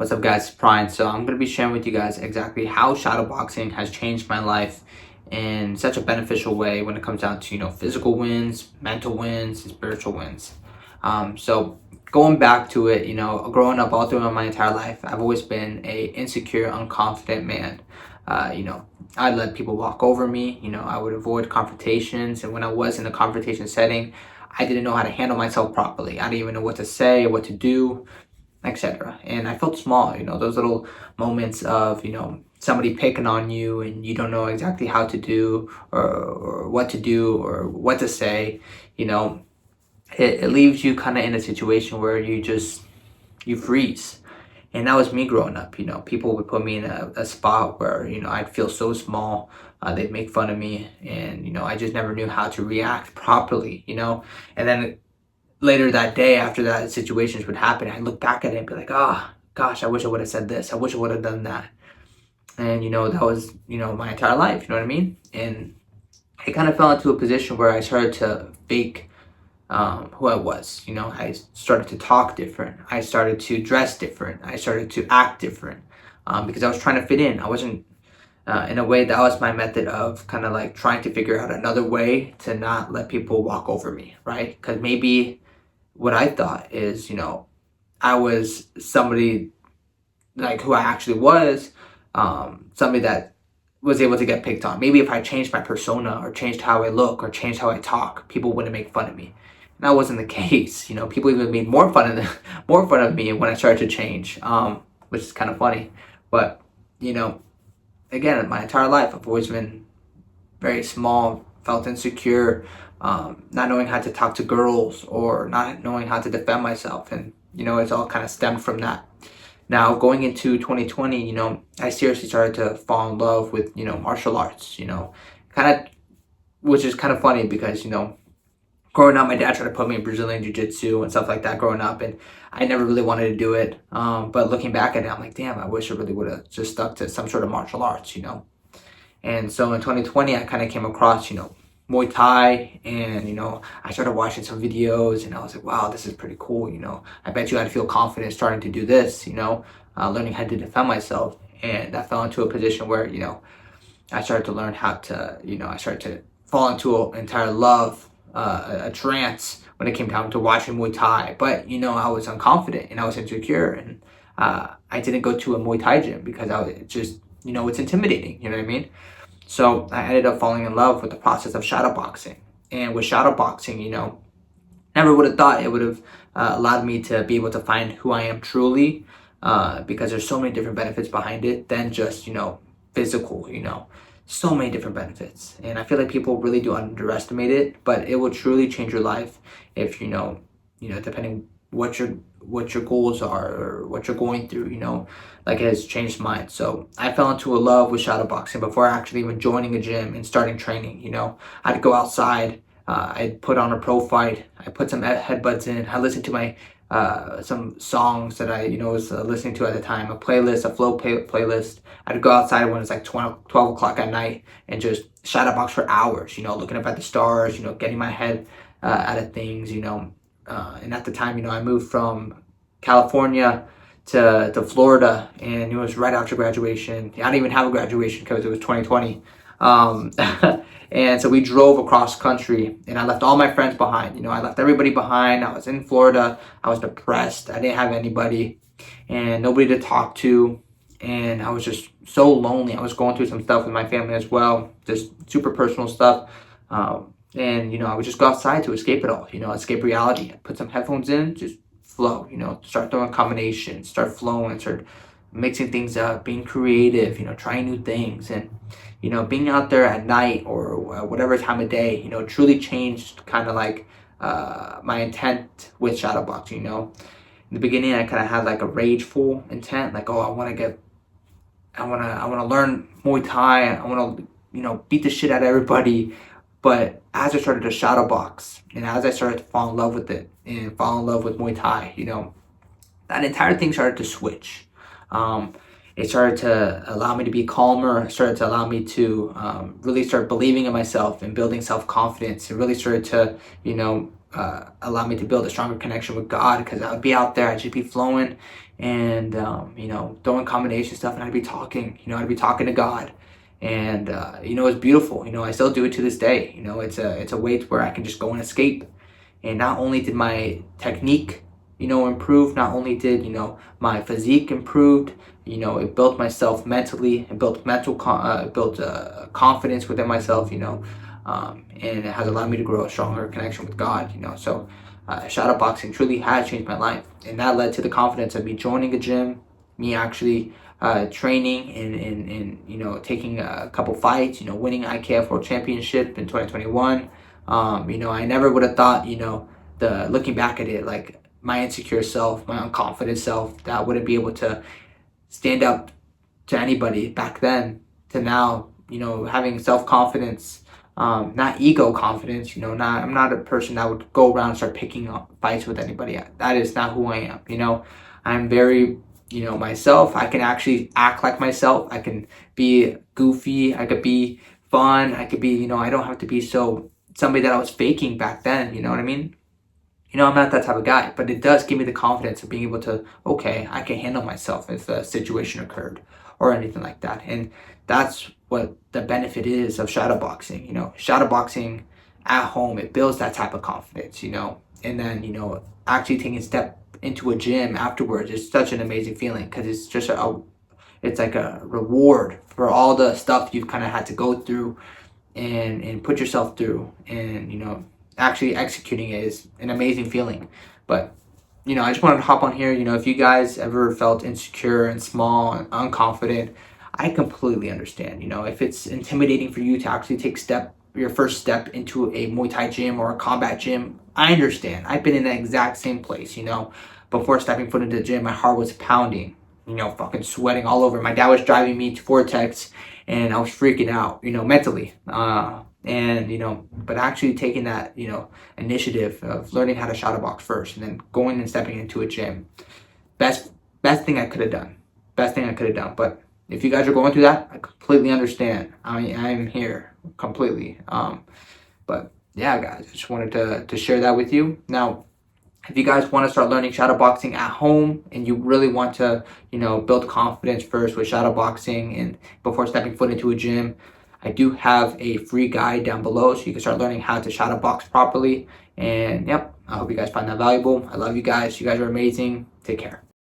What's up, guys? It's Brian. So I'm going to be sharing with you guys exactly how shadowboxing has changed my life in such a beneficial way when it comes down to, physical wins, mental wins, and spiritual wins. So going back to it, growing up all throughout my entire life, I've always been a insecure, unconfident man. I'd let people walk over me. I would avoid confrontations. And when I was in a confrontation setting, I didn't know how to handle myself properly. I didn't even know what to say, what to do, etc. And I felt small, those little moments of, somebody picking on you and you don't know exactly how to do or what to do or what to say, it leaves you kind of in a situation where you freeze. And that was me growing up. People would put me in a spot where, I'd feel so small. They'd make fun of me, and, I just never knew how to react properly, and then later that day after that situations would happen, I look back at it and be like, oh gosh, I wish I would have said this. I wish I would have done that. And that was, my entire life, you know what I mean? And I kind of fell into a position where I started to fake who I was. I started to talk different. I started to dress different. I started to act different because I was trying to fit in. I wasn't, in a way, that was my method of kind of like trying to figure out another way to not let people walk over me, right? Because maybe what I thought is, I was somebody like who I actually was, somebody that was able to get picked on. Maybe if I changed my persona or changed how I look or changed how I talk, people wouldn't make fun of me. And that wasn't the case. People even made more fun of me when I started to change, which is kind of funny. But again, my entire life, I've always been very small, felt insecure, not knowing how to talk to girls or not knowing how to defend myself. And, it's all kind of stemmed from that. Now, going into 2020, I seriously started to fall in love with, martial arts, kind of, which is kind of funny because, growing up, my dad tried to put me in Brazilian Jiu-Jitsu and stuff like that growing up, and I never really wanted to do it. But looking back at it, I'm like, damn, I wish I really would have just stuck to some sort of martial arts, And so in 2020, I kind of came across, Muay Thai, and, I started watching some videos, and I was like, wow, this is pretty cool, I bet you I'd feel confident starting to do this, learning how to defend myself. And I fell into a position where, I started to learn how to, I started to fall into an entire love, a trance when it came down to watching Muay Thai. But, I was unconfident and I was insecure, and I didn't go to a Muay Thai gym because I was just, it's intimidating, you know what I mean? So I ended up falling in love with the process of shadowboxing. And with shadowboxing, never would have thought it would have allowed me to be able to find who I am truly, because there's so many different benefits behind it than just, physical, so many different benefits. And I feel like people really do underestimate it, but it will truly change your life if, depending what your goals are or what you're going through, like it has changed mine. So I fell into a love with shadowboxing before actually even joining a gym and starting training. I'd go outside, I'd put on a pro fight, I put some headbuds in, I listened to my some songs that I was listening to at the time, a flow playlist. I'd go outside when it's like 12 o'clock at night and just shadowbox for hours, looking up at the stars, getting my head out of things, and at the time, I moved from California to Florida, and it was right after graduation. I didn't even have a graduation because it was 2020. And so we drove across country, and I left all my friends behind. I left everybody behind. I was in Florida. I was depressed. I didn't have anybody and nobody to talk to. And I was just so lonely. I was going through some stuff with my family as well, just super personal stuff. And, I would just go outside to escape it all, escape reality. I'd put some headphones in, just flow, start throwing combinations, start flowing, start mixing things up, being creative, trying new things. And, being out there at night or whatever time of day, truly changed kind of like my intent with shadowboxing, In the beginning, I kind of had like a rageful intent, like, oh, I want to learn Muay Thai. I want to, beat the shit out of everybody. But as I started to shadow box and as I started to fall in love with it and fall in love with Muay Thai, that entire thing started to switch. It started to allow me to be calmer. It started to allow me to really start believing in myself and building self-confidence. It really started to, allowed me to build a stronger connection with God, because I would be out there, I'd just be flowing and, doing combination stuff, and I'd be talking, I'd be talking to God. And, it's beautiful. I still do it to this day. It's a way to where I can just go and escape. And not only did my technique, improve, not only did, my physique improved, it built myself mentally, it built confidence within myself, and it has allowed me to grow a stronger connection with God, So shadow boxing truly has changed my life, and that led to the confidence of me joining a gym, me actually training and taking a couple fights, winning IKF World Championship in 2021. I never would have thought, the looking back at it, like my insecure self, my unconfident self, that wouldn't be able to stand up to anybody back then, to now, having self-confidence, not ego confidence, I'm not a person that would go around and start picking up fights with anybody. That is not who I am. I'm very, myself. I can actually act like myself. I can be goofy. I could be fun. I could be, I don't have to be somebody that I was faking back then. You know what I mean? I'm not that type of guy, but it does give me the confidence of being able to, okay, I can handle myself if a situation occurred or anything like that. And that's what the benefit is of shadowboxing. Shadowboxing at home, it builds that type of confidence, and then, actually taking a step into a gym afterwards is such an amazing feeling, because it's just it's like a reward for all the stuff you've kind of had to go through and put yourself through, and actually executing it is an amazing feeling. But I just wanted to hop on here. If you guys ever felt insecure and small and unconfident, I completely understand. If it's intimidating for you to actually take your first step into a Muay Thai gym or a combat gym, I understand. I've been in the exact same place. Before stepping foot into the gym, my heart was pounding, fucking sweating all over. My dad was driving me to Vortex, and I was freaking out, mentally. But actually taking that, initiative of learning how to shadow box first, and then going and stepping into a gym, best thing I could have done. Best thing I could have done. But if you guys are going through that, I completely understand. I'm here completely. But yeah, guys, I just wanted to share that with you. Now, if you guys want to start learning shadow boxing at home, and you really want to, build confidence first with shadow boxing and before stepping foot into a gym, I do have a free guide down below, so you can start learning how to shadow box properly. And yep, I hope you guys find that valuable. I love you guys. You guys are amazing. Take care.